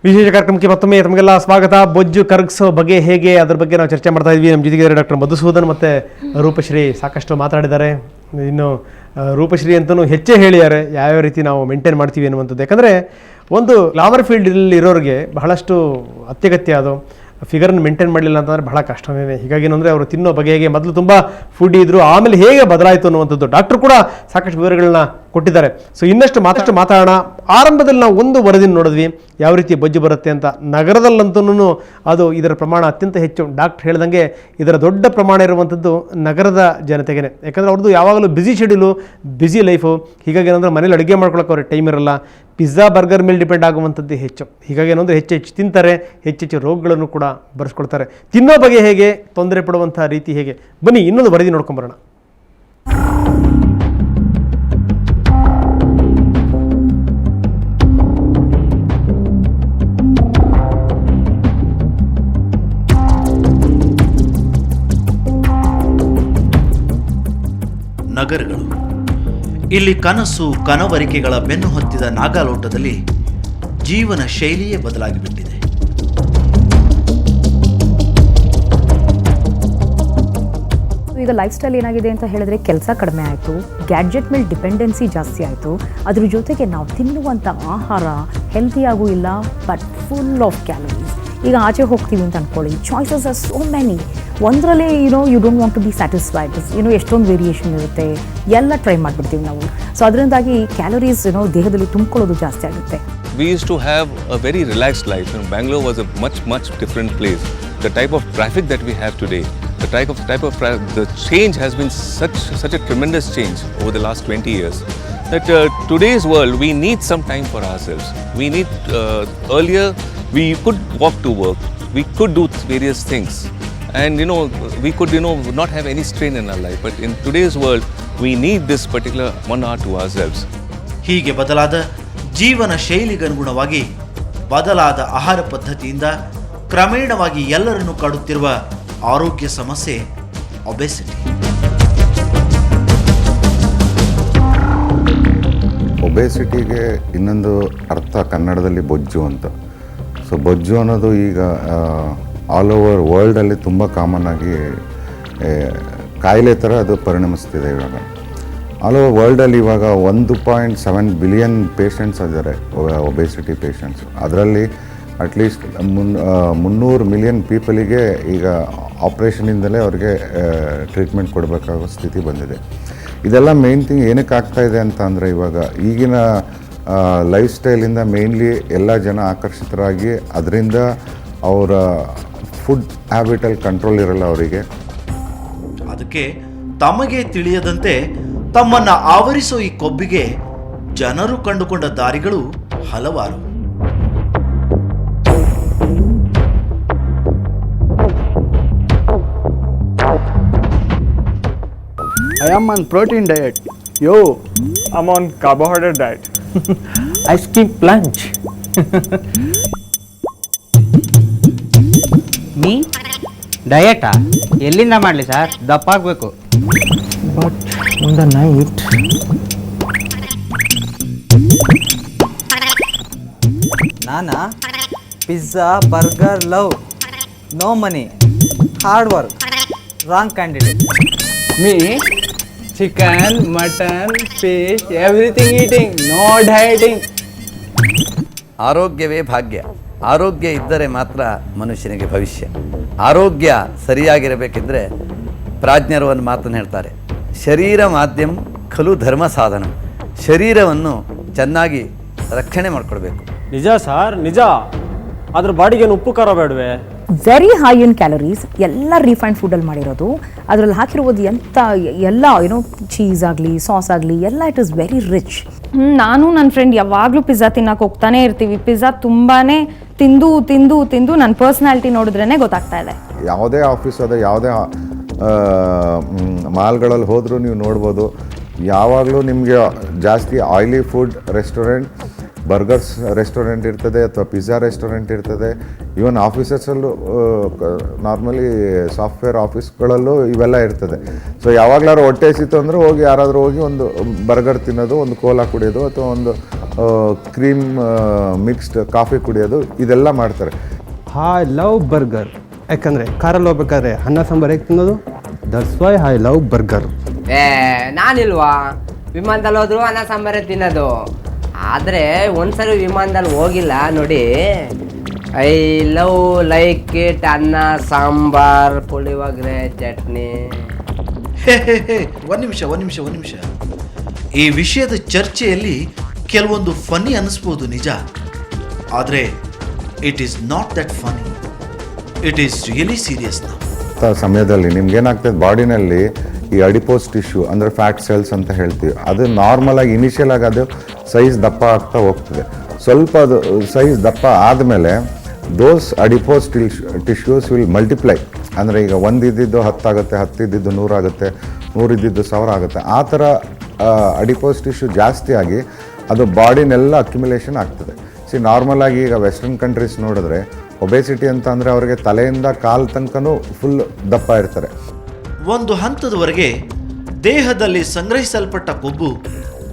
ವಿಶೇಷ ಕಾರ್ಯಕ್ರಮಕ್ಕೆ ಮತ್ತೊಮ್ಮೆ ತಮಗೆಲ್ಲ ಸ್ವಾಗತ. ಬೊಜ್ಜು ಕರಗಿಸೋ ಬಗ್ಗೆ ಹೇಗೆ ಅದರ ಬಗ್ಗೆ ನಾವು ಚರ್ಚೆ ಮಾಡ್ತಾ ಇದ್ವಿ. ನಮ್ಮ ಜೊತೆಗೆ ಡಾಕ್ಟರ್ ಮಧುಸೂದನ್ ಮತ್ತು ರೂಪಶ್ರೀ ಸಾಕಷ್ಟು ಮಾತಾಡಿದ್ದಾರೆ. ಇನ್ನು ರೂಪಶ್ರೀ ಅಂತಲೂ ಹೆಚ್ಚೇ ಹೇಳಿದ್ದಾರೆ ಯಾವ್ಯಾವ ರೀತಿ ನಾವು ಮೇಂಟೈನ್ ಮಾಡ್ತೀವಿ ಅನ್ನುವಂಥದ್ದು. ಯಾಕಂದರೆ ಒಂದು ಗ್ಲಾಮರ್ ಫೀಲ್ಡಲ್ಲಿ ಇರೋರಿಗೆ ಬಹಳಷ್ಟು ಅತ್ಯಗತ್ಯ ಅದು. ಫಿಗರ್ನ ಮೇಂಟೈನ್ ಮಾಡಲಿಲ್ಲ ಅಂತಂದರೆ ಬಹಳ ಕಷ್ಟವೇ. ಹೀಗಾಗಿ ಏನಂದರೆ ಅವರು ತಿನ್ನೋ ಬಗೆ ಹೇಗೆ, ಮೊದಲು ತುಂಬ ಫುಡ್ ಇದ್ದರು, ಆಮೇಲೆ ಹೇಗೆ ಬದಲಾಯಿತು ಅನ್ನುವಂಥದ್ದು ಡಾಕ್ಟ್ರು ಕೂಡ ಸಾಕಷ್ಟು ವಿವರಗಳನ್ನ ಕೊಟ್ಟಿದ್ದಾರೆ. ಸೊ ಇನ್ನಷ್ಟು ಮಾತಾಡೋಣ. ಆರಂಭದಲ್ಲಿ ನಾವು ಒಂದು ವರದಿನ ನೋಡಿದ್ವಿ ಯಾವ ರೀತಿ ಬೊಜ್ಜು ಬರುತ್ತೆ ಅಂತ. ನಗರದಲ್ಲಂತೂ ಅದು ಇದರ ಪ್ರಮಾಣ ಅತ್ಯಂತ ಹೆಚ್ಚು. ಡಾಕ್ಟ್ರ್ ಹೇಳ್ದಂಗೆ ಇದರ ದೊಡ್ಡ ಪ್ರಮಾಣ ಇರುವಂಥದ್ದು ನಗರದ ಜನತೆಗೆ. ಯಾಕಂದರೆ ಅವ್ರದ್ದು ಯಾವಾಗಲೂ ಬ್ಯುಸಿ ಶೆಡ್ಯೂಲು, ಬ್ಯುಸಿ ಲೈಫು. ಹೀಗಾಗಿ ಏನಂದರೆ ಮನೇಲಿ ಅಡುಗೆ ಮಾಡ್ಕೊಳಕ್ಕೆ ಅವ್ರಿಗೆ ಟೈಮ್ ಇರಲ್ಲ. ಪಿಜ್ಜಾ ಬರ್ಗರ್ ಮೇಲೆ ಡಿಪೆಂಡ್ ಆಗುವಂಥದ್ದು ಹೆಚ್ಚು. ಹೀಗಾಗಿ ಏನಂದರೆ ಹೆಚ್ಚು ತಿಂತಾರೆ, ಹೆಚ್ಚು ರೋಗಗಳನ್ನು ಕೂಡ ಬರೆಸ್ಕೊಳ್ತಾರೆ. ತಿನ್ನೋ ಬಗೆ ಹೇಗೆ, ತೊಂದರೆ ಪಡುವಂಥ ರೀತಿ ಹೇಗೆ, ಬನ್ನಿ ಇನ್ನೊಂದು ವರದಿ ನೋಡ್ಕೊಂಬರೋಣ. ನಗರಗಳು, ಇಲ್ಲಿ ಕನಸು ಕನವರಿಕೆಗಳ ಬೆನ್ನು ಹೊತ್ತಿದ ನಾಗಾಲೋಟದಲ್ಲಿ ಜೀವನ ಶೈಲಿಯೇ ಬದಲಾಗಿಬಿಟ್ಟಿದೆ. ಈಗ ಲೈಫ್ ಸ್ಟೈಲ್ ಏನಾಗಿದೆ ಅಂತ ಹೇಳಿದ್ರೆ, ಕೆಲಸ ಕಡಿಮೆ ಆಯಿತು, ಗ್ಯಾಡ್ಜೆಟ್ ಮೇಲೆ ಡಿಪೆಂಡೆನ್ಸಿ ಜಾಸ್ತಿ ಆಯಿತು. ಅದ್ರ ಜೊತೆಗೆ ನಾವು ತಿನ್ನುವಂಥ ಆಹಾರ ಹೆಲ್ತಿಯಾಗೂ ಇಲ್ಲ, ಬಟ್ ಫುಲ್ ಆಫ್ ಕ್ಯಾಲರೀಸ್. ಈಗ ಆಚೆ ಹೋಗ್ತೀವಿ ಅಂತ ಅಂದ್ಕೊಳ್ಳಿ, ಚಾಯ್ಸಸ್ ಆರ್ ಸೋ ಮೆನಿ. ಒಂದರಲ್ಲೇ you don't want to be satisfied. ಎಷ್ಟೊಂದು ವೇರಿಯೇಷನ್ ಇರುತ್ತೆ, ಎಲ್ಲ ಟ್ರೈ ಮಾಡಿಬಿಡ್ತೀವಿ ನಾವು. ಸೊ ಅದರಿಂದಾಗಿ ಕ್ಯಾಲರೀಸ್ ದೇಹದಲ್ಲಿ ತುಂಬಿಕೊಳ್ಳೋದು ಜಾಸ್ತಿ ಆಗುತ್ತೆ. We used to have a very relaxed life. Bangalore was a much different place. The type of traffic that we have today, the change has been such a tremendous change over the last 20 years. That today's world, we need some time for ourselves. We need, earlier we could walk to work, we could do various things, and we could not have any strain in our life. But in today's world, we need this particular 1 hour to ourselves. ಹೀಗೆ ಬದಲಾದ ಜೀವನ ಶೈಲಿಗನುಗುಣವಾಗಿ ಬದಲಾದ ಆಹಾರ ಪದ್ಧತಿಯಿಂದ ಕ್ರಮೇಣವಾಗಿ ಎಲ್ಲರನ್ನು ಕಾಡುತ್ತಿರುವ ಆರೋಗ್ಯ ಸಮಸ್ಯೆ ಒಬೆಸಿಟಿ. ಒಬೆಸಿಟಿಗೆ ಇನ್ನೊಂದು ಅರ್ಥ ಕನ್ನಡದಲ್ಲಿ ಬೊಜ್ಜು ಅಂತ. ಸೊ ಬೊಜ್ಜು ಅನ್ನೋದು ಈಗ ಆಲ್ ಓವರ್ ವರ್ಲ್ಡಲ್ಲಿ ತುಂಬ ಕಾಮನ್ ಆಗಿ ಕಾಯಿಲೆ ಥರ ಅದು ಪರಿಣಮಿಸ್ತಿದೆ. ಇವಾಗ ಆಲ್ ಓವರ್ ವರ್ಲ್ಡಲ್ಲಿ ಇವಾಗ 1.7 ಬಿಲಿಯನ್ ಪೇಷಂಟ್ಸ್ ಇದ್ದಾರೆ ಒಬೆಸಿಟಿ ಪೇಷಂಟ್ಸ್. ಅದರಲ್ಲಿ ಅಟ್ಲೀಸ್ಟ್ 300 ಮಿಲಿಯನ್ ಪೀಪಲಿಗೆ ಈಗ ಆಪ್ರೇಷನಿಂದಲೇ ಅವ್ರಿಗೆ ಟ್ರೀಟ್ಮೆಂಟ್ ಕೊಡಬೇಕಾಗೋ ಸ್ಥಿತಿ ಬಂದಿದೆ. ಇದೆಲ್ಲ ಮೇನ್ ಥಿಂಗ್ ಏನಕ್ಕೆ ಆಗ್ತಾಯಿದೆ ಅಂತ ಅಂದರೆ, ಇವಾಗ ಈಗಿನ ಲೈಫ್ ಸ್ಟೈಲಿಂದ ಮೇನ್ಲಿ ಎಲ್ಲ ಜನ ಆಕರ್ಷಿತರಾಗಿ ಅದರಿಂದ ಅವರ ಫುಡ್ ಹ್ಯಾಬಿಟಲ್ಲಿ ಕಂಟ್ರೋಲ್ ಇರಲ್ಲ ಅವರಿಗೆ. ಅದಕ್ಕೆ ತಮಗೆ ತಿಳಿಯದಂತೆ ತಮ್ಮನ್ನು ಆವರಿಸೋ ಈ ಕೊಬ್ಬಿಗೆ ಜನರು ಕಂಡುಕೊಂಡ ದಾರಿಗಳು ಹಲವಾರು. I am on protein diet. Yo, I'm on carbohydrate diet. I skip lunch. ನೀ ಡಯಟಾ ಎಲ್ಲಿಂದ ಮಾಡಲಿ ಸರ್? ದಪ್ಪ ಆಗಬೇಕು. But in the night, ನಾನಾ pizza burger love, no money, hard work, wrong candidate. me, chicken, mutton, fish, everything eating, no dieting. ಆರೋಗ್ಯವೇ ಭಾಗ್ಯ. ಆರೋಗ್ಯ ಇದ್ದರೆ ಮಾತ್ರ ಮನುಷ್ಯನಿಗೆ ಭವಿಷ್ಯ. ಆರೋಗ್ಯ ಸರಿಯಾಗಿರಬೇಕಿದ್ರೆ ಪ್ರಾಜ್ಞರು ಒಂದು ಮಾತನ್ನು ಹೇಳ್ತಾರೆ, ಶರೀರ ಮಾಧ್ಯಮ ಖಲು ಧರ್ಮ ಸಾಧನ. ಶರೀರವನ್ನು ಚೆನ್ನಾಗಿ ರಕ್ಷಣೆ ಮಾಡಿಕೊಡ್ಬೇಕು. ನಿಜ ಸರ್, ನಿಜ. ಅದ್ರ ಬಾಡಿಗೇನು ಉಪ್ಪು ಖಾರ ಬೇಡವೆ? Very high in calories. ಎಲ್ಲ ರಿಫೈನ್ಡ್ ಫುಡ್ಡಲ್ಲಿ ಮಾಡಿರೋದು. ಅದರಲ್ಲಿ ಹಾಕಿರೋದು ಎಲ್ಲ ಚೀಸ್ ಆಗಲಿ, ಸಾಸ್ ಆಗಲಿ, ಎಲ್ಲ ಇಟ್ ಇಸ್ ವೆರಿ ರಿಚ್. ನಾನು ನನ್ನ ಫ್ರೆಂಡ್ ಯಾವಾಗಲೂ ಪಿಜ್ಜಾ ತಿನ್ನಕ್ಕೆ ಹೋಗ್ತಾನೆ ಇರ್ತೀವಿ. ಪಿಜ್ಜಾ ತುಂಬಾ ತಿಂದು ತಿಂದು ತಿಂದು ನನ್ನ ಪರ್ಸ್ನಾಲಿಟಿ ನೋಡಿದ್ರೇ ಗೊತ್ತಾಗ್ತಾ ಇದೆ. ಯಾವುದೇ ಆಫೀಸ್ ಅದ, ಯಾವುದೇ ಮಾಲ್ಗಳಲ್ಲಿ ಹೋದರೂ ನೀವು ನೋಡ್ಬೋದು, ಯಾವಾಗಲೂ ನಿಮಗೆ ಜಾಸ್ತಿ oily food restaurant, burgers restaurant ಇರ್ತದೆ ಅಥವಾ ಪಿಜ್ಜಾ ರೆಸ್ಟೋರೆಂಟ್ ಇರ್ತದೆ. ಈವನ್ ಆಫೀಸಸ್ಸಲ್ಲೂ ನಾರ್ಮಲಿ ಸಾಫ್ಟ್ವೇರ್ ಆಫೀಸ್ಗಳಲ್ಲೂ ಇವೆಲ್ಲ ಇರ್ತದೆ. ಸೊ ಯಾವಾಗಲಾದ್ರು ಹೊಟ್ಟೆ ಹಸಿತು ಅಂದರೆ ಯಾರಾದರೂ ಹೋಗಿ ಒಂದು ಬರ್ಗರ್ ತಿನ್ನೋದು, ಒಂದು ಕೋಲಾ ಕುಡಿಯೋದು ಅಥವಾ ಒಂದು ಕ್ರೀಮ್ ಮಿಕ್ಸ್ಡ್ ಕಾಫಿ ಕುಡಿಯೋದು ಇದೆಲ್ಲ ಮಾಡ್ತಾರೆ. I love burger. ಯಾಕಂದರೆ ಕಾರಲ್ಲಿ ಹೋಗ್ಬೇಕಾದ್ರೆ ಅನ್ನ ಸಾಂಬಾರು ಹೇಗೆ ತಿನ್ನೋದು, that's why I love burger. ನಾನಿಲ್ವಾ, ವಿಮಾನದಲ್ಲಿ ಹೋದ್ರು ಅನ್ನ ಸಾಂಬಾರೇ ತಿನ್ನೋದು. ಆದರೆ ಒಂದ್ಸರಿ ವಿಮಾನದಲ್ಲಿ ಹೋಗಿಲ್ಲ ನೋಡಿ, ಐ ಲವ್ ಲೈಕ್ ಇಟ್ ಅನ್ನ ಸಾಂಬಾರ್ ಪುಳಿಯೋಗರೆ ಚಟ್ನಿ. ಒಂದು ನಿಮಿಷ. ಈ ವಿಷಯದ ಚರ್ಚೆಯಲ್ಲಿ ಕೆಲವೊಂದು ಫನ್ನಿ ಅನಿಸ್ಬೋದು ನಿಜ, ಆದರೆ it is not that funny, it is really serious. ಸಮಯದಲ್ಲಿ ನಿಮ್ಗೇನಾಗ್ತದೆ ಬಾಡಿನಲ್ಲಿ ಈ ಅಡಿಪೋಸ್ ಟಿಶ್ಯೂ ಅಂದರೆ ಫ್ಯಾಟ್ ಸೆಲ್ಸ್ ಅಂತ ಹೇಳ್ತೀವಿ, ಅದು ನಾರ್ಮಲಾಗಿ ಇನಿಷಿಯಲ್ ಆಗಿ ಅದು ಸೈಜ್ ದಪ್ಪ ಆಗ್ತಾ ಹೋಗ್ತದೆ. ಸ್ವಲ್ಪ ಅದು ಸೈಜ್ ದಪ್ಪ ಆದಮೇಲೆ ದೋಸ್ ಅಡಿಪೋಸ್ ಟಿಶ್ಯೂಸ್ ವಿಲ್ ಮಲ್ಟಿಪ್ಲೈ. ಅಂದರೆ ಈಗ 1 ಇದ್ದಿದ್ದು 10 ಆಗುತ್ತೆ, 10 ಇದ್ದಿದ್ದು 100 ಆಗುತ್ತೆ, 100 ಇದ್ದಿದ್ದು 1000 ಆಗುತ್ತೆ. ಆ ಥರ ಅಡಿಪೋಸ್ ಟಿಶ್ಯೂ ಜಾಸ್ತಿ ಆಗಿ ಅದು ಬಾಡಿನೆಲ್ಲ ಅಕ್ಯುಮುಲೇಷನ್ ಆಗ್ತದೆ. ನಾರ್ಮಲಾಗಿ ಈಗ ವೆಸ್ಟರ್ನ್ ಕಂಟ್ರೀಸ್ ನೋಡಿದ್ರೆ ಒಬೆಸಿಟಿ ಅಂತ ಅಂದರೆ ಅವರಿಗೆ ತಲೆಯಿಂದ ಕಾಲು ತನಕನೂ ಫುಲ್ ದಪ್ಪ ಇರ್ತಾರೆ. ಒಂದು ಹಂತದವರೆಗೆ ದೇಹದಲ್ಲಿ ಸಂಗ್ರಹಿಸಲ್ಪಟ್ಟ ಕೊಬ್ಬು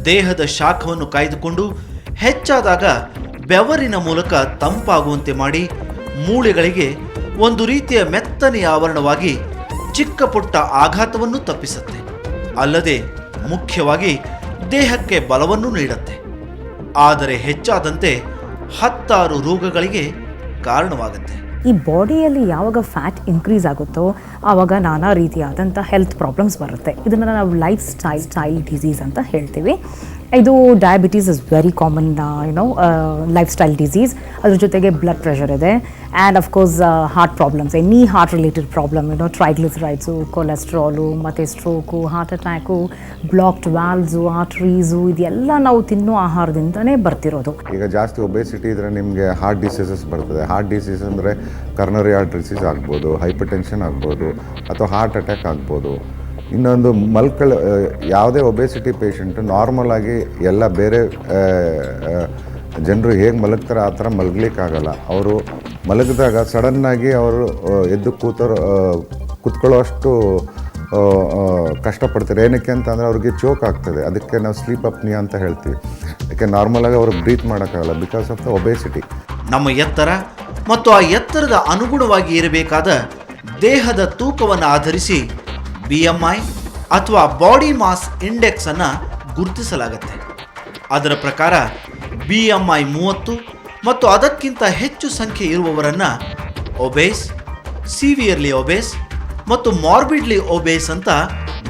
ದೇಹದ ಶಾಖವನ್ನು ಕಾಯ್ದುಕೊಂಡು ಹೆಚ್ಚಾದಾಗ ಬೆವರಿನ ಮೂಲಕ ತಂಪಾಗುವಂತೆ ಮಾಡಿ ಮೂಳೆಗಳಿಗೆ ಒಂದು ರೀತಿಯ ಮೆತ್ತನೆಯ ಆವರಣವಾಗಿ ಚಿಕ್ಕ ಪುಟ್ಟ ಆಘಾತವನ್ನು ತಪ್ಪಿಸುತ್ತೆ. ಅಲ್ಲದೆ ಮುಖ್ಯವಾಗಿ ದೇಹಕ್ಕೆ ಬಲವನ್ನು ನೀಡುತ್ತೆ. ಆದರೆ ಹೆಚ್ಚಾದಂತೆ 10 ರೋಗಗಳಿಗೆ ಕಾರಣವಾಗುತ್ತೆ. ಈ ಬಾಡಿಯಲ್ಲಿ ಯಾವಾಗ ಫ್ಯಾಟ್ ಇನ್ಕ್ರೀಸ್ ಆಗುತ್ತೋ ಆವಾಗ ನಾನಾ ರೀತಿಯಾದಂಥ ಹೆಲ್ತ್ ಪ್ರಾಬ್ಲಮ್ಸ್ ಬರುತ್ತೆ. ಇದನ್ನು ನಾವು ಲೈಫ್ ಸ್ಟೈಲ್ ಡಿಸೀಸ್ ಅಂತ ಹೇಳ್ತೀವಿ. ಇದು diabetes is very common lifestyle disease. ಅದ್ರ ಜೊತೆಗೆ ಬ್ಲಡ್ ಪ್ರೆಷರ್ ಇದೆ, and of course heart problems, any heart related problem, triglycerides, cholesterol, ಮತ್ತು stroke, heart attack, blocked valves, arteries, ಇದೆಲ್ಲ ನಾವು ತಿನ್ನೋ ಆಹಾರದಿಂದನೇ ಬರ್ತಿರೋದು. ಈಗ ಜಾಸ್ತಿ ಒಬೆಸಿಟಿ ಇದ್ದರೆ ನಿಮಗೆ ಹಾರ್ಟ್ ಡಿಸೀಸಸ್ ಬರ್ತದೆ. ಹಾರ್ಟ್ ಡಿಸೀಸ್ ಅಂದರೆ ಕರ್ನರಿ ಹಾರ್ಟ್ ಡಿಸೀಸ್ ಆಗ್ಬೋದು, ಹೈಪರ್ ಟೆನ್ಷನ್ ಆಗ್ಬೋದು, ಅಥವಾ ಹಾರ್ಟ್ ಅಟ್ಯಾಕ್ ಆಗ್ಬೋದು. ಇನ್ನೊಂದು ಯಾವುದೇ ಒಬೆಸಿಟಿ ಪೇಷಂಟು ನಾರ್ಮಲ್ ಆಗಿ ಎಲ್ಲ ಬೇರೆ ಜನರು ಹೇಗೆ ಮಲಗ್ತಾರೆ ಆ ಥರ ಮಲಗಲಿಕ್ಕಾಗಲ್ಲ. ಅವರು ಮಲಗಿದಾಗ ಸಡನ್ನಾಗಿ ಅವರು ಎದ್ದು ಕೂತ್ಕೊಳ್ಳೋ ಅಷ್ಟು ಕಷ್ಟಪಡ್ತಾರೆ. ಏನಕ್ಕೆ ಅಂತಂದರೆ ಅವ್ರಿಗೆ ಚೋಕ್ ಆಗ್ತದೆ. ಅದಕ್ಕೆ ನಾವು ಸ್ಲೀಪ್ ಅಪ್ನಿಯಾ ಅಂತ ಹೇಳ್ತೀವಿ. ಯಾಕೆ ನಾರ್ಮಲಾಗಿ ಅವ್ರಿಗೆ ಬ್ರೀತ್ ಮಾಡೋಕ್ಕಾಗಲ್ಲ ಬಿಕಾಸ್ ಆಫ್ ದ ಒಬೆಸಿಟಿ. ನಮ್ಮ ಎತ್ತರ ಮತ್ತು ಆ ಎತ್ತರದ ಅನುಗುಣವಾಗಿ ಇರಬೇಕಾದ ದೇಹದ ತೂಕವನ್ನು ಆಧರಿಸಿ BMI ಅಥವಾ ಬಾಡಿ ಮಾಸ್ ಇಂಡೆಕ್ಸ್ ಅನ್ನು ಗುರುತಿಸಲಾಗುತ್ತೆ. ಅದರ ಪ್ರಕಾರ BMI 30 ಮತ್ತು ಅದಕ್ಕಿಂತ ಹೆಚ್ಚು ಸಂಖ್ಯೆ ಇರುವವರನ್ನು ಒಬೇಸ್, ಸಿವಿಯರ್ಲಿ ಒಬೇಸ್ ಮತ್ತು ಮಾರ್ಬಿಡ್ಲಿ ಒಬೇಸ್ ಅಂತ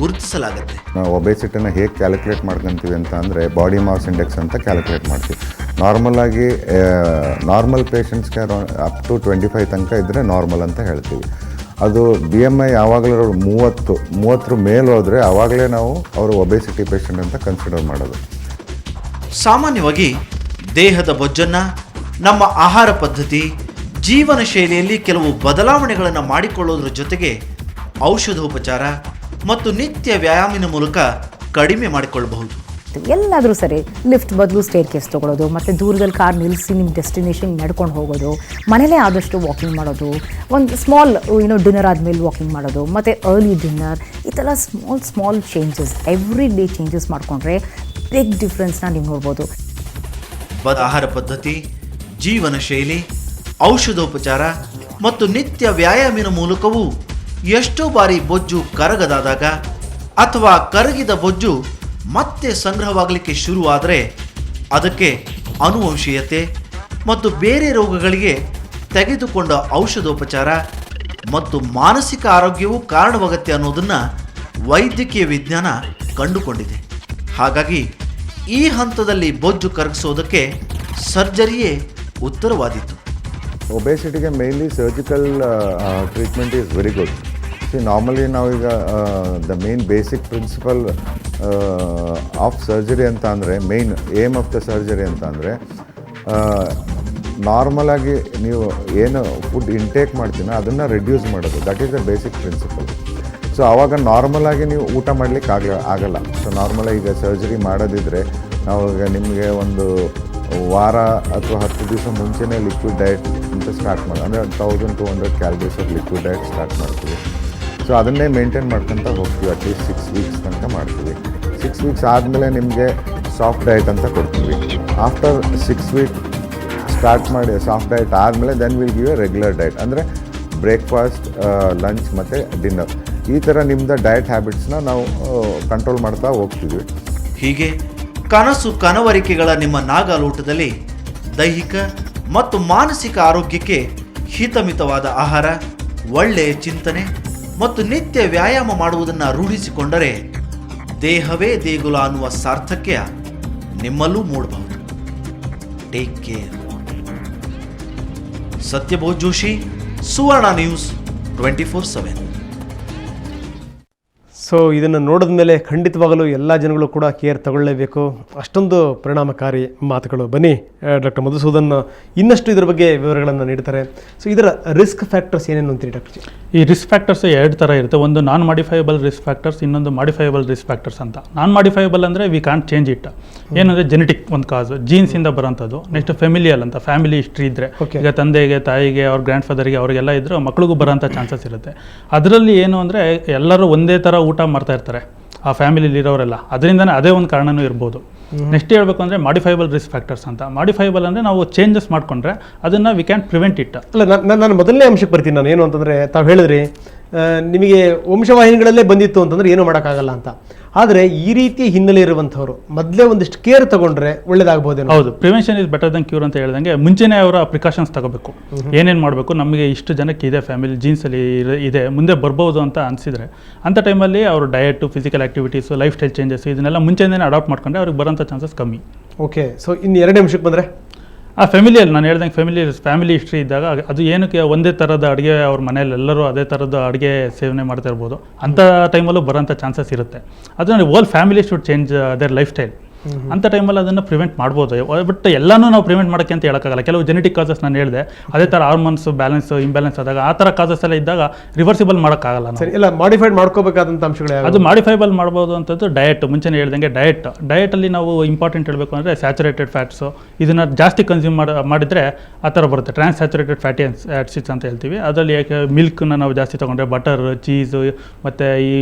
ಗುರುತಿಸಲಾಗುತ್ತೆ. ನಾವು ಒಬೆಸಿಟಿನ ಹೇಗೆ ಕ್ಯಾಲ್ಕುಲೇಟ್ ಮಾಡ್ಕೊತೀವಿ ಅಂತ ಅಂದರೆ ಬಾಡಿ ಮಾಸ್ ಇಂಡೆಕ್ಸ್ ಅಂತ ಕ್ಯಾಲ್ಕುಲೇಟ್ ಮಾಡ್ತೀವಿ. ನಾರ್ಮಲ್ ಪೇಷಂಟ್ಸ್ಗೆ ಅಪ್ ಟು 25 ತನಕ ಇದ್ದರೆ ನಾರ್ಮಲ್ ಅಂತ ಹೇಳ್ತೀವಿ. ಅದು BMI ಯಾವಾಗಲೂ 30 ಮೇಲೆ ಹೋದರೆ ಆವಾಗಲೇ ನಾವು ಅವರು ಒಬೆಸಿಟಿ ಪೇಷಂಟ್ ಅಂತ ಕನ್ಸಿಡರ್ ಮಾಡೋದು. ಸಾಮಾನ್ಯವಾಗಿ ದೇಹದ ಬೊಜ್ಜನ್ನು ನಮ್ಮ ಆಹಾರ ಪದ್ಧತಿ, ಜೀವನ ಶೈಲಿಯಲ್ಲಿ ಕೆಲವು ಬದಲಾವಣೆಗಳನ್ನು ಮಾಡಿಕೊಳ್ಳೋದ್ರ ಜೊತೆಗೆ ಔಷಧೋಪಚಾರ ಮತ್ತು ನಿತ್ಯ ವ್ಯಾಯಾಮದ ಮೂಲಕ ಕಡಿಮೆ ಮಾಡಿಕೊಳ್ಳಬಹುದು. ಎಲ್ಲಾದರೂ ಸರಿ, ಲಿಫ್ಟ್ ಬದಲು ಸ್ಟೇರ್ ಕೇಸ್ ತೊಗೊಳೋದು, ಮತ್ತು ದೂರದಲ್ಲಿ ಕಾರ್ ನಿಲ್ಲಿಸಿ ನಿಮ್ಮ ಡೆಸ್ಟಿನೇಷನ್ ನಡ್ಕೊಂಡು ಹೋಗೋದು, ಮನೇಲೇ ಆದಷ್ಟು ವಾಕಿಂಗ್ ಮಾಡೋದು, ಒಂದು ಸ್ಮಾಲ್ ಡಿನ್ನರ್ ಆದಮೇಲೆ ವಾಕಿಂಗ್ ಮಾಡೋದು, ಮತ್ತು ಅರ್ಲಿ ಡಿನ್ನರ್, ಈ ಥರ small changes, every day changes ಮಾಡಿಕೊಂಡ್ರೆ ಬಿಗ್ ಡಿಫ್ರೆನ್ಸ್ನ ನೀವು ನೋಡ್ಬೋದು. ಆಹಾರ ಪದ್ಧತಿ, ಜೀವನ ಶೈಲಿ, ಔಷಧೋಪಚಾರ ಮತ್ತು ನಿತ್ಯ ವ್ಯಾಯಾಮದ ಮೂಲಕವೂ ಎಷ್ಟೋ ಬಾರಿ ಬೊಜ್ಜು ಕರಗದಾದಾಗ ಅಥವಾ ಕರಗಿದ ಬೊಜ್ಜು ಮತ್ತೆ ಸಂಗ್ರಹವಾಗಲಿಕ್ಕೆ ಶುರುವಾದರೆ ಅದಕ್ಕೆ ಅನುವಂಶೀಯತೆ ಮತ್ತು ಬೇರೆ ರೋಗಗಳಿಗೆ ತೆಗೆದುಕೊಂಡ ಔಷಧೋಪಚಾರ ಮತ್ತು ಮಾನಸಿಕ ಆರೋಗ್ಯವೂ ಕಾರಣವಾಗುತ್ತೆ ಅನ್ನೋದನ್ನು ವೈದ್ಯಕೀಯ ವಿಜ್ಞಾನ ಕಂಡುಕೊಂಡಿದೆ. ಹಾಗಾಗಿ ಈ ಹಂತದಲ್ಲಿ ಬೊಜ್ಜು ಕರಗಿಸೋದಕ್ಕೆ ಸರ್ಜರಿಯೇ ಉತ್ತರವಾದೀತು. ಒಬೆಸಿಟಿಗೆ mainly surgical treatment is very good. Normally ನಾವೀಗ the main basic principle of surgery ಅಂತ ಅಂದರೆ, main aim of the surgery ಅಂತ ಅಂದರೆ, ನಾರ್ಮಲಾಗಿ ನೀವು ಏನು ಫುಡ್ ಇಂಟೇಕ್ ಮಾಡ್ತೀನೋ ಅದನ್ನು ರಿಡ್ಯೂಸ್ ಮಾಡೋದು. That is the basic principal. So ಆವಾಗ ನಾರ್ಮಲಾಗಿ ನೀವು ಊಟ ಮಾಡಲಿಕ್ಕೆ ಆಗಲ್ಲ. ಸೊ ನಾರ್ಮಲಾಗಿ ಈಗ ಸರ್ಜರಿ ಮಾಡೋದಿದ್ರೆ ನಾವು ಈಗ ನಿಮಗೆ ಒಂದು ವಾರ ಅಥವಾ 10 ದಿವಸ ಮುಂಚೆನೇ ಲಿಕ್ವಿಡ್ ಡಯಟ್ ಅಂತ ಸ್ಟಾರ್ಟ್ ಮಾಡಿ, ಅಂದರೆ 1200 calories of liquid diet start ಮಾಡ್ತೀವಿ. ಸೊ ಅದನ್ನೇ ಮೇಂಟೈನ್ ಮಾಡ್ಕೊತ ಹೋಗ್ತೀವಿ. ಅಟ್ಲೀಸ್ಟ್ 6 ವೀಕ್ಸ್ ತನಕ ಮಾಡ್ತೀವಿ. 6 ವೀಕ್ಸ್ ಆದಮೇಲೆ ನಿಮಗೆ ಸಾಫ್ಟ್ ಡಯಟ್ ಅಂತ ಕೊಡ್ತೀವಿ. ಆಫ್ಟರ್ 6 ವೀಕ್ ಸ್ಟಾರ್ಟ್ ಮಾಡಿ ಸಾಫ್ಟ್ ಡಯಟ್ ಆದಮೇಲೆ then will give a regular diet. ಅಂದರೆ ಬ್ರೇಕ್ಫಾಸ್ಟ್, ಲಂಚ್ ಮತ್ತು ಡಿನ್ನರ್, ಈ ಥರ ನಿಮ್ಮದು ಡಯಟ್ ಹ್ಯಾಬಿಟ್ಸ್ನ ನಾವು ಕಂಟ್ರೋಲ್ ಮಾಡ್ತಾ ಹೋಗ್ತಿದ್ವಿ. ಹೀಗೆ ಕನಸು ಕನವರಿಕೆಗಳ ನಿಮ್ಮ ನಾಗಾಲೋಟದಲ್ಲಿ ದೈಹಿಕ ಮತ್ತು ಮಾನಸಿಕ ಆರೋಗ್ಯಕ್ಕೆ ಹಿತಮಿತವಾದ ಆಹಾರ, ಒಳ್ಳೆಯ ಚಿಂತನೆ ಮತ್ತು ನಿತ್ಯ ವ್ಯಾಯಾಮ ಮಾಡುವುದನ್ನು ರೂಢಿಸಿಕೊಂಡರೆ ದೇಹವೇ ದೇಗುಲ ಅನ್ನುವ ಸಾರ್ಥಕ್ಯ ನಿಮ್ಮಲ್ಲೂ ಮೂಡಬಹುದು. Take care. Satyabodh Joshi, Suvarna News 24/7. So ಇದನ್ನು ನೋಡಿದ ಮೇಲೆ ಖಂಡಿತವಾಗಲೂ ಎಲ್ಲ ಜನಗಳು ಕೂಡ ಕೇರ್ ತಗೊಳ್ಳೇಬೇಕು. ಅಷ್ಟೊಂದು ಪರಿಣಾಮಕಾರಿ ಮಾತುಗಳು. ಬನ್ನಿ ಡಾಕ್ಟರ್ ಮಧುಸೂದನ್ ಇನ್ನಷ್ಟು ಇದರ ಬಗ್ಗೆ ವಿವರಗಳನ್ನು ನೀಡ್ತಾರೆ. ಸೊ ಇದರ ರಿಸ್ಕ್ ಫ್ಯಾಕ್ಟರ್ಸ್ ಏನೇನು ಅಂತೀರಿ ಡಾಕ್ಟರ್? ಈ ರಿಸ್ಕ್ ಫ್ಯಾಕ್ಟರ್ಸ್ 2 ಥರ ಇರುತ್ತೆ. ಒಂದು ನಾನ್ ಮಾಡಿಫೈಯಬಲ್ ರಿಸ್ಕ್ ಫ್ಯಾಕ್ಟರ್ಸ್, ಇನ್ನೊಂದು ಮಾಡಿಫೈಯಬಲ್ ರಿಸ್ಕ್ ಫ್ಯಾಕ್ಟರ್ಸ್ ಅಂತ. ನಾನ್ ಮಾಡಿಫೈಯಬಲ್ ಅಂದರೆ ವಿ ಕಾಂಟ್ ಚೇಂಜ್ ಇಟ್. ಏನಂದರೆ ಜೆನೆಟಿಕ್ ಒಂದು ಕಾಸ್, ಜೀನ್ಸಿಂದ ಬರೋಂಥದ್ದು. ನೆಕ್ಸ್ಟ್ ಫೆಮಿಲಿಯಲ್ ಅಂತ, ಫ್ಯಾಮಿಲಿ ಹಿಸ್ಟ್ರಿ ಇದ್ದರೆ, ಈಗ ತಂದೆಗೆ, ತಾಯಿಗೆ, ಅವ್ರ ಗ್ರ್ಯಾಂಡ್ ಫಾದರ್ಗೆ, ಅವರಿಗೆಲ್ಲ ಇದ್ದರೆ ಮಕ್ಳಿಗೂ ಬರೋಂಥ ಚಾನ್ಸಸ್ ಇರುತ್ತೆ. ಅದರಲ್ಲಿ ಏನು ಅಂದರೆ ಎಲ್ಲರೂ ಒಂದೇ ಥರ ಊಟ ಮಾಡ್ತಾ ಇರ್ತಾರೆ ಆ ಫ್ಯಾಮಿಲಿಲಿ ಇರೋರೆಲ್ಲ, ಅದರಿಂದನೇ ಅದೇ ಒಂದು ಕಾರಣನೂ ಇರ್ಬೋದು. ನೆಕ್ಸ್ಟ್ ಹೇಳಬೇಕು ಅಂದರೆ ಮಾಡಿಫೈಬಲ್ ರಿಸ್ಕ್ ಫ್ಯಾಕ್ಟರ್ಸ್ ಅಂತ. ಮಾಡಿಫೈಬಲ್ ಅಂದರೆ ನಾವು ಚೇಂಜಸ್ ಮಾಡಿಕೊಂಡ್ರೆ ಅದನ್ನು ವಿ ಕ್ಯಾನ್ ಪ್ರಿವೆಂಟ್ ಇಟ್. ಅಲ್ಲ, ನಾನು ಮೊದಲನೇ ಅಂಶಕ್ಕೆ ಬರ್ತೀನಿ. ನಾನು ಏನು ಅಂತಂದರೆ, ತಾವು ಹೇಳಿದ್ರಿ ನಿಮಗೆ ವಂಶವಾಹಿನಿಗಳಲ್ಲೇ ಬಂದಿತ್ತು ಅಂತಂದರೆ ಏನೂ ಮಾಡೋಕ್ಕಾಗಲ್ಲ ಅಂತ. ಆದರೆ ಈ ರೀತಿ ಹಿನ್ನೆಲೆ ಇರುವಂಥವ್ರು ಮೊದಲೇ ಒಂದಿಷ್ಟು ಕೇರ್ ತಗೊಂಡ್ರೆ ಒಳ್ಳೇದಾಗ್ಬೋದೇನೋ? ಹೌದು, prevention is better than cure ಅಂತ ಹೇಳ್ದಂಗೆ ಮುಂಚೆನೇ ಅವರ ಪ್ರಿಕಾಷನ್ಸ್ ತಗೋಬೇಕು. ಏನೇನು ಮಾಡಬೇಕು, ನಮಗೆ ಇಷ್ಟು ಜನಕ್ಕೆ ಇದೆ ಫ್ಯಾಮಿಲಿ ಜೀನ್ಸಲ್ಲಿ ಇದೆ, ಮುಂದೆ ಬರ್ಬೋದು ಅಂತ ಅನಿಸಿದರೆ ಅಂಥ ಟೈಮಲ್ಲಿ ಅವರು diet, physical activities, life style changes ಇದನ್ನೆಲ್ಲ ಮುಂಚೆನೇ ಅಡಾಪ್ಟ್ ಮಾಡ್ಕೊಂಡ್ರೆ ಅವ್ರಿಗೆ ಬರೋಂಥ ಚಾನ್ಸಸ್ ಕಮ್ಮಿ. ಓಕೆ. ಸೊ ಇನ್ನು 2 ಅಂಶಕ್ಕೆ ಬಂದರೆ, ಆ ಫ್ಯಾಮಿಲಿಯಲ್ಲಿ ನಾನು ಹೇಳ್ದಂಗೆ ಫ್ಯಾಮಿಲಿ ಹಿಸ್ಟ್ರಿ ಇದ್ದಾಗ ಅದು ಏನಕ್ಕೆ ಒಂದೇ ಥರದ ಅಡುಗೆ ಅವ್ರ ಮನೇಲಿ ಎಲ್ಲರೂ ಅದೇ ಥರದ ಅಡುಗೆ ಸೇವನೆ ಮಾಡ್ತಾ ಇರ್ಬೋದು, ಅಂಥ ಟೈಮಲ್ಲೂ ಬರೋಂಥ ಚಾನ್ಸಸ್ ಇರುತ್ತೆ. ಅದನ್ನು whole family should change their lifestyle. ಅಂಥ ಟೈಮಲ್ಲಿ ಅದನ್ನು ಪ್ರಿವೆಂಟ್ ಮಾಡ್ಬೋದು. ಬಟ್ ಎಲ್ಲನೂ ನಾವು ಪ್ರಿವೆಂಟ್ ಮಾಡೋಕ್ಕೆ ಅಂತ ಹೇಳೋಕ್ಕಾಗಲ್ಲ. ಕೆಲವು ಜೆನೆಟಿಕ್ ಕಾಸಸ್ ನಾನು ಹೇಳಿದೆ, ಅದೇ ಥರ ಹಾರ್ಮೋನ್ಸ್ ಬ್ಯಾಲೆನ್ಸ್ ಇಂಬ್ಯಾಲೆನ್ಸ್ ಆದಾಗ ಆ ಥರ ಕಾಸಸ್ ಎಲ್ಲ ಇದ್ದಾಗ ರಿವರ್ಸಿಬಲ್ ಮಾಡೋಕ್ಕಾಗಲ್ಲ. ಸರಿ, ಇಲ್ಲ ಮಾಡಿಫೈಡ್ ಮಾಡ್ಕೋಬೇಕಾದಂಥ ಅಂಶಗಳು ಅದು ಮಾಡಿಫೈಬಲ್ ಮಾಡ್ಬೋದು ಅಂತದ್ದು ಡಯಟ್. ಮುಂಚೆನೇ ಹೇಳ್ದಂಗೆ ಡಯಟಲ್ಲಿ ನಾವು ಇಂಪಾರ್ಟೆಂಟ್ ಹೇಳಬೇಕು ಅಂದರೆ ಸ್ಯಾಚುರೇಟೆಡ್ ಫ್ಯಾಟ್ಸು ಇದನ್ನು ಜಾಸ್ತಿ ಕನ್ಸ್ಯೂಮ್ ಮಾಡಿದರೆ ಆ ಥರ ಬರುತ್ತೆ. ಟ್ರಾನ್ಸ್ ಸ್ಯಾಚುರೇಟೆಡ್ ಫ್ಯಾಟಿ ಆ್ಯಸಿಡ್ಸ್ ಅಂತ ಹೇಳ್ತೀವಿ. ಅದರಲ್ಲಿ ಮಿಲ್ಕ್ನ ನಾವು ಜಾಸ್ತಿ ತೊಗೊಂಡ್ರೆ ಬಟರ್, ಚೀಸು ಮತ್ತು ಈ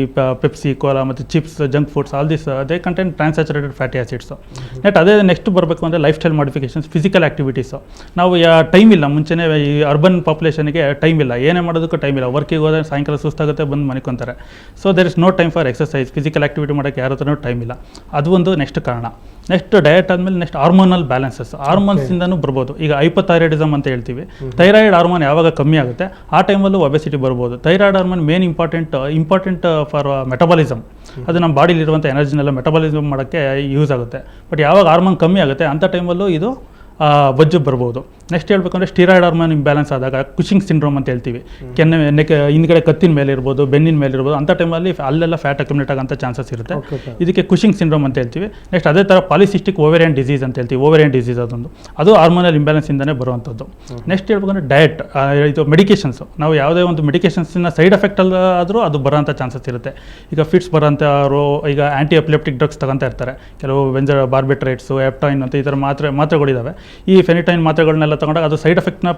ಪೆಪ್ಸಿ, ಕೋಲಾ ಮತ್ತು chips, junk foods, all this they content trans saturated fatty acids. ಅದೇ ನೆಕ್ಸ್ಟ್ ಬರಬೇಕು ಅಂದರೆ life style modifications, physical activities. ನಾವು ಟೈಮ್ ಇಲ್ಲ, ಮುಂಚೆನೇ ಈ ಅರ್ಬನ್ ಪಾಪ್ಯುಲೇಷನ್ಗೆ ಟೈಮ್ ಇಲ್ಲ, ಏನೇ ಮಾಡೋದಕ್ಕೂ ಟೈಮ್ ಇಲ್ಲ. ವರ್ಕಿಗೆ ಹೋದರೆ ಸಾಯಂಕಾಲ ಸುಸ್ತಾಗುತ್ತೆ, ಬಂದು ಮನಿಕೊಂತಾರೆ. So there is no time for exercise, physical activity ಮಾಡೋಕ್ಕೆ ಯಾರ ಹತ್ರನೂ ಟೈಮ್ ಇಲ್ಲ. ಅದು ಒಂದು ನೆಕ್ಸ್ಟ್ ಕಾರಣ. ನೆಕ್ಸ್ಟ್ ಡಯಟ್ ಆದಮೇಲೆ ನೆಕ್ಸ್ಟ್ ಹಾರ್ಮೋನಲ್ ಬ್ಯಾಲೆನ್ಸಸ್, ಹಾರ್ಮೋನ್ಸಿಂದನೂ ಬರ್ಬೋದು. ಈಗ ಹೈಪೋಥೈರಾಯ್ಡಿಸಮ್ ಅಂತ ಹೇಳ್ತೀವಿ. ಥೈರಾಯ್ಡ್ ಹಾರ್ಮೋನ್ ಯಾವಾಗ ಕಮ್ಮಿ ಆಗುತ್ತೆ ಆ ಟೈಮಲ್ಲೂ ಒಬೆಸಿಟಿ ಬರ್ಬೋದು. Thyroid hormone main important for metabolism. ಅದು ನಮ್ಮ ಬಾಡಿಲಿರುವಂಥ ಎನರ್ಜಿನೆಲ್ಲ ಮೆಟಬಾಲಿಸಮ್ ಮಾಡೋಕ್ಕೆ ಯೂಸ್ ಆಗುತ್ತೆ. ಬಟ್ ಯಾವಾಗ ಹಾರ್ಮೋನ್ ಕಮ್ಮಿ ಆಗುತ್ತೆ ಅಂಥ ಟೈಮಲ್ಲೂ ಇದು ಬೊಜ್ಜು ಬರ್ಬೋದು. ನೆಕ್ಸ್ಟ್ ಹೇಳ್ಬೇಕಂದ್ರೆ ಸ್ಟೀರಾಯ್ಡ್ ಹಾರ್ಮೋನ್ ಇಂಬ್ಯಾಲೆನ್ಸ್ ಆದಾಗ ಕುಶಿಂಗ್ ಸಿಂಡ್ರೋಮ್ ಅಂತ ಹೇಳ್ತೀವಿ. ಹಿಂದ್ಗಡೆ ಕತ್ತಿನ ಮೇಲೆ ಇರ್ಬೋದು, ಬೆನ್ನಿನ ಮೇಲೆ ಇರ್ಬೋದು, ಅಂಥ ಟೈಮಲ್ಲಿ ಅಲ್ಲೆಲ್ಲ ಫ್ಯಾಟ್ ಅಕ್ಯುಮಿಲೇಟ್ ಆಗೋಂಥ ಚಾನ್ಸಸ್ ಇರುತ್ತೆ. ಇದಕ್ಕೆ ಕುಶಿಂಗ್ ಸಿಂಡ್ರೋಮ್ ಅಂತ ಹೇಳ್ತೀವಿ. ನೆಕ್ಸ್ಟ್ ಅದೇ ಥರ ಪಾಲಿಸಿಸ್ಟಿಕ್ ಓವೇರಿಯನ್ ಡಿಸೀಸ್ ಅಂತ ಹೇಳ್ತೀವಿ. ಓವೇರಿಯನ್ ಡಿಸೀಸ್ ಅದು ಹಾರ್ಮೋನಲ್ ಇಂಬ್ಯಾಲೆನ್ಸಿಂದನೇ ಬರುವಂಥದ್ದು. ನೆಕ್ಸ್ಟ್ ಹೇಳ್ಬೇಕಂದ್ರೆ ಡಯಟ್, ಇದು ಮೆಡಿಕೇಷನ್ಸು. ನಾವು ಯಾವುದೇ ಒಂದು ಮೆಡಿಕೇಷನ್ಸಿನ ಸೈಡ್ ಎಫೆಕ್ಟ್ ಆದರೂ ಅದು ಬರೋಂಥ ಚಾನ್ಸಸ್ ಇರುತ್ತೆ. ಈಗ ಫಿಟ್ಸ್ ಬರೋಂಥವ್ರು ಈಗ ಆ್ಯಂಟಿ ಎಪಿಲೆಪ್ಟಿಕ್ ಡ್ರಗ್ಸ್ ತಗೊತಾ ಇರ್ತಾರೆ. ಕೆಲವು ಬಾರ್ಬಿಟ್ರೇಟ್ಸು, ಎಪ್ಟೈನ್ ಅಂತ ಈ ಥರ ಮಾತ್ರೆಗಳಿದ್ದಾವೆ. ಈ ಫೆನಿಟೈನ್ ಮಾತ್ರೆಗಳನ್ನೆಲ್ಲ ತಗೊಂಡಾಗ ಅದು ಸೈಡ್ ಎಫೆಕ್ಟ್ನ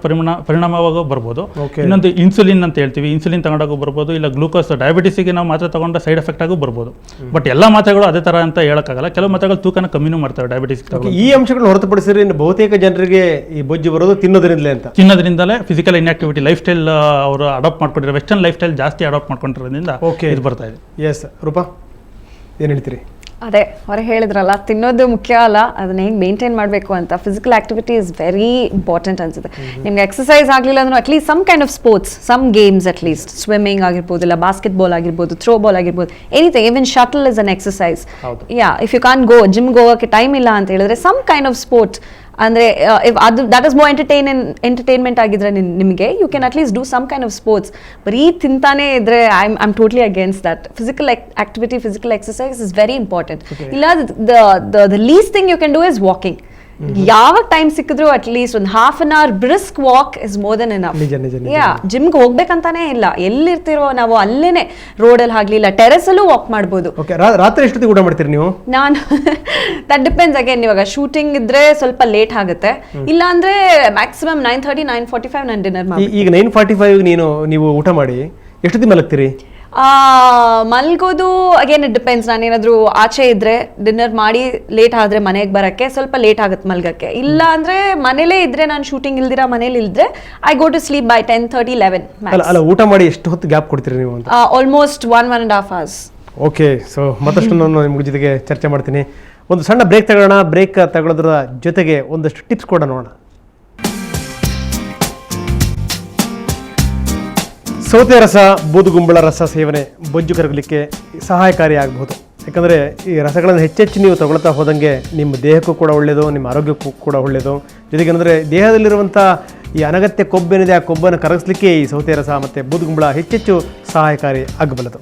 ಪರಿಣಾಮವಾಗೂ ಬರ್ಬೋದು. ಇನ್ನೊಂದು ಇನ್ಸುಲಿನ್ ಅಂತ ಹೇಳ್ತೀವಿ, ಇನ್ಸುಲಿನ್ ತಗೊಂಡಾಗೂ ಬರ್ಬೋದು. ಇಲ್ಲ ಗ್ಲೂಕೋಸ್, ಡಯಾಬಿಟಿಸಿಗೆ ನಾವು ಮಾತ್ರೆ ತಗೊಂಡ್ರೆ ಸೈಡ್ ಎಫೆಕ್ಟ್ ಆಗೂ ಬರ್ಬೋದು. ಬಟ್ ಎಲ್ಲ ಮಾತ್ರೆಗಳು ಅದೇ ಥರ ಅಂತ ಹೇಳೋಕ್ಕಾಗಲ್ಲ. ಕೆಲವು ಮಾತ್ರೆಗಳು ತೂಕನ ಕಮ್ಮಿನೂ ಮಾಡ್ತವೆ ಡಯಾಬಿಟಿಸ್. ಈ ಅಂಶಗಳನ್ನು ಹೊರತುಪಡಿಸಿದ್ರೆ ಬಹುತೇಕ ಜನರಿಗೆ ಈ ಬೊಜ್ಜು ಬರೋದು ತಿನ್ನೋದ್ರಿಂದಲೇ ಫಿಸಿಕಲ್ ಇನ್ಆಕ್ಟಿವಿಟಿ ಲೈಫ್ ಸ್ಟೈಲ್ ಅವರು ಅಡಾಪ್ಟ್ ಮಾಡ್ಕೊಂಡಿರೋ ವೆಸ್ಟರ್ನ್ ಲೈಫ್ ಸ್ಟೈಲ್ ಜಾಸ್ತಿ ಅಡಾಪ್ಟ್ ಮಾಡ್ಕೊಂಡಿರೋದ್ರಿಂದ ಇದು ಬರ್ತಾ ಇದೆ. ಎಸ್ ರೂಪಾ, ಏನು ಹೇಳ್ತೀರಿ? ಅದೇ ಅವ್ರು ಹೇಳಿದ್ರಲ್ಲ, ತಿನ್ನೋದು ಮುಖ್ಯ ಅಲ್ಲ, ಅದನ್ನ ಹೆಂಗೆ ಮೇಂಟೈನ್ ಮಾಡಬೇಕು ಅಂತ. Physical activity is very important ಅನ್ಸುತ್ತೆ. ನಿಮ್ಗೆ ಎಕ್ಸಸೈಸ್ ಆಗಲಿಲ್ಲ ಅಂದ್ರೂ at least some kind of sports, some games, at least swimming ಆಗಿರ್ಬೋದು, ಇಲ್ಲ ಬಾಸ್ಕೆಟ್ ಬಾಲ್ ಆಗಿರ್ಬೋದು, ಥ್ರೋ ಬಾಲ್ ಆಗಿರ್ಬೋದು, anything. Even shuttle is an exercise. Yeah, if you can go ಜಿಮ್ಗೆ ಹೋಗೋಕ್ಕೆ ಟೈಮ್ ಇಲ್ಲ ಅಂತ ಹೇಳಿದ್ರೆ ಸಮ್ ಕೈಂಡ್ ಆಫ್ ಸ್ಪೋರ್ಟ್ಸ್ ಅಂದರೆ ಅದು ದಟ್ ಇಸ್ ಮೋರ್ ಎಂಟರ್ಟೈನ್ಮೆಂಟ್ ಆಗಿದ್ರೆ ನಿಮಗೆ you can at least do some kind of sports. ಬರೀ ತಿಂತಾನೆ ಇದ್ರೆ I totally against that. Physical activity, physical exercise is very important. ಇಲ್ಲ the least thing you can do is walking. ಯಾವಾಗ time ಸಿಕ್ಕಿದ್ರು at least ಒಂದು half an hour brisk walk is more than enough. Yeah, ಜಿಮ್ಗೆ ಹೋಗ್ಬೇಕಂತಾನೆ ಇಲ್ಲ, ಎಲ್ಲಿರ್ತಿರೋ ನಾವು ಅಲ್ಲೇನೆ ರೋಡಲ್ಲಿ ಆಗ್ಲಿಲ್ಲ ಟೆರೆಸಲ್ಲೂ ವಾಕ್ ಮಾಡ್ಬೋದು. ರಾತ್ರಿ ಎಷ್ಟೊತ್ತಿಗೆ ಊಟ ಮಾಡ್ತೀರಿ ನೀವು? ನಾನು ದಟ್ ಡಿಪೆಂಡ್ಸ್. ಅಗೇನ್ ಇವಾಗ ಶೂಟಿಂಗ್ ಇದ್ರೆ ಸ್ವಲ್ಪ ಲೇಟ್ ಆಗುತ್ತೆ, ಇಲ್ಲ ಅಂದ್ರೆ ಮ್ಯಾಕ್ಸಿಮಮ್ 9:30, 9:45 ನಾನು ಡಿನ್ನರ್ ಮಾಡಿ. ಈಗ 9:45 ನೀವು ಊಟ ಮಾಡಿ ಎಷ್ಟೊತ್ತಿಗೆ ಮಲಗ್ತೀರಿ? ಮಲ್ಗೋದು ಅಗೇನ್ ಇಟ್ ಡಿಪೆಂಡ್ಸ್. ನಾನೇನಾದರೂ ಆಚೆ ಇದ್ರೆ ಡಿನ್ನರ್ ಮಾಡಿ ಲೇಟ್ ಆದರೆ ಮನೆಗೆ ಬರೋಕ್ಕೆ ಸ್ವಲ್ಪ ಲೇಟ್ ಆಗುತ್ತೆ ಮಲ್ಗಕ್ಕೆ. ಇಲ್ಲ ಅಂದರೆ ಮನೇಲೇ ಇದ್ದರೆ ನಾನು ಶೂಟಿಂಗ್ ಇಲ್ದಿರ ಮನೇಲಿ ಇದ್ದರೆ I go to sleep by 10:30, 11. ಅಲ್ಲ ಊಟ ಮಾಡಿ ಎಷ್ಟು ಹೊತ್ತು ಗ್ಯಾಪ್ ಕೊಡ್ತೀರಿ ನೀವು ಅಂತ? Almost 1.5 hours. ಓಕೆ, ಸೊ ಮತ್ತಷ್ಟು ನಾನು ನಿಮ್ಮ ಜೊತೆಗೆ ಚರ್ಚೆ ಮಾಡ್ತೀನಿ. ಒಂದು ಸಣ್ಣ ಬ್ರೇಕ್ ತಗೊಳ್ಳೋಣ. ಬ್ರೇಕ್ ತಗೊಳ್ಳೋದ್ರ ಜೊತೆಗೆ ಒಂದಷ್ಟು ಟಿಪ್ಸ್ ಕೂಡ ನೋಡೋಣ. ಸೌತೆ ರಸ, ಬೂದುಗುಂಬಳ ರಸ ಸೇವನೆ ಬೊಜ್ಜು ಕರಗಲಿಕ್ಕೆ ಸಹಾಯಕಾರಿಯಾಗಬಹುದು. ಯಾಕಂದರೆ ಈ ರಸಗಳನ್ನು ಹೆಚ್ಚೆಚ್ಚು ನೀವು ತಗೊಳ್ತಾ ಹೋದಂಗೆ ನಿಮ್ಮ ದೇಹಕ್ಕೂ ಕೂಡ ಒಳ್ಳೆಯದು, ನಿಮ್ಮ ಆರೋಗ್ಯಕ್ಕೂ ಕೂಡ ಒಳ್ಳೆಯದು. ಜೊತೆಗೆ ಅಂದರೆ ದೇಹದಲ್ಲಿರುವಂಥ ಈ ಅನಗತ್ಯ ಕೊಬ್ಬೇನಿದೆ, ಆ ಕೊಬ್ಬನ್ನು ಕರಗಿಸ್ಲಿಕ್ಕೆ ಈ ಸೌತೆ ರಸ ಮತ್ತು ಬೂದುಗುಂಬಳ ಹೆಚ್ಚೆಚ್ಚು ಸಹಾಯಕಾರಿ ಆಗಬಲ್ಲದು.